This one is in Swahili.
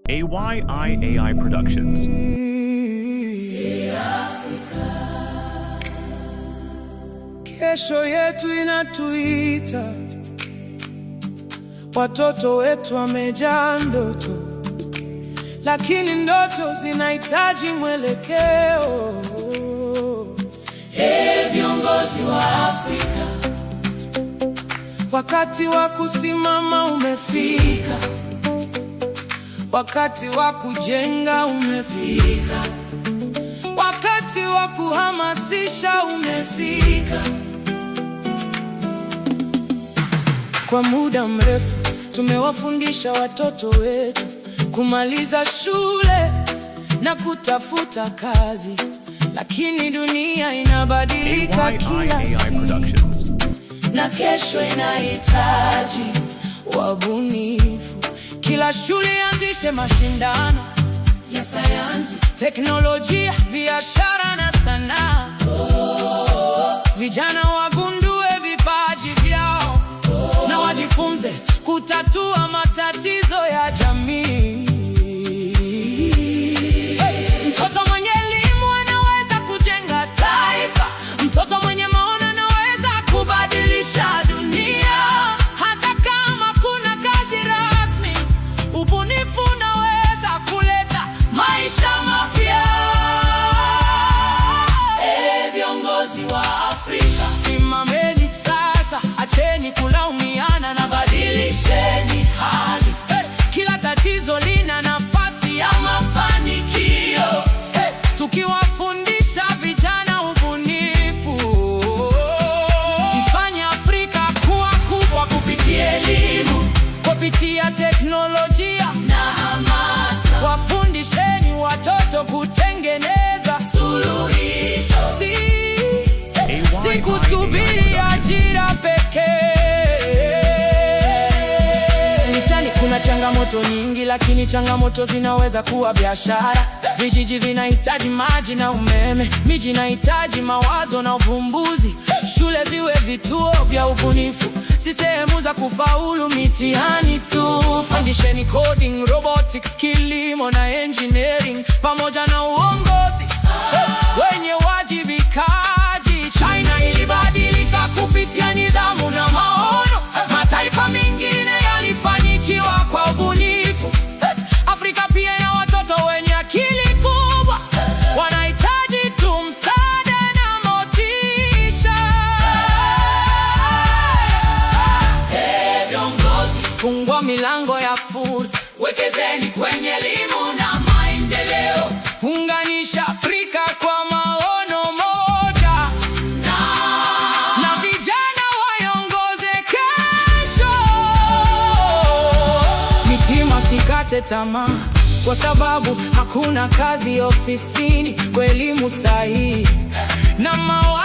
AYI Productions. Kesho yetu inatuita, watoto wetu wamejaa ndoto, lakini ndoto zinahitaji mwelekeo. Viongozi wa Afrika, wakati wa kusimama umefika, wakati wa kujenga umefika, wakati wa kuhamasisha umefika. Kwa muda mrefu tumewafundisha watoto wetu kumaliza shule na kutafuta kazi, lakini dunia inabadilika kila siku, na kesho inahitaji wabunifu. Kila shule ianzishe mashindano ya sayansi, teknolojia, biashara na sanaa. Vijana wagundue vipaji vyao na wajifunze kutatua matatizo ya jamii. Mtoto mwenye elimu anaweza kujenga taifa. Mtoto mwenye maono anaweza kubadilisha dunia. Hata kama kuna kazi rasmi, ubunifu unaweza kuleta maisha mapya. Viongozi wa Afrika, simameni sasa, acheni kulaumiana na badilisheni hali. Kila tatizo lina nafasi ya mafanikio. Tukiwafundisha vijana ubunifu, ifanye Afrika kuwa kubwa kupitia elimu, kupitia teknolojia na hamasa. Wafundisheni watoto kutengeneza suluhisho, si kusubiri ajira pekee. Mitaani kuna changamoto nyingi, lakini changamoto zinaweza kuwa biashara. Vijiji vinahitaji maji na umeme, miji inahitaji mawazo na uvumbuzi. Shule ziwe vituo vya ubunifu, si sehemu za kufaulu mitihani tu. Fundisheni coding, robotics, kilimo na engineering, pamoja na uongozi wenye wajibikaji. China ilibadilika kupitia nidhamu na maono. Mataifa mengine yalifanikiwa kwa ubunifu. Afrika pia ina watoto wenye akili kubwa, wanahitaji tu msaada na motisha. Viongozi, fungua milango ya fursa, wekezeni kwenye elimu na maendeleo. Unganisha Afrika kwa maono moja, na vijana waiongoze kesho. Mitima sikate tamaa, kwa sababu hakuna kazi ofisini kwa elimu sahihi na mawazo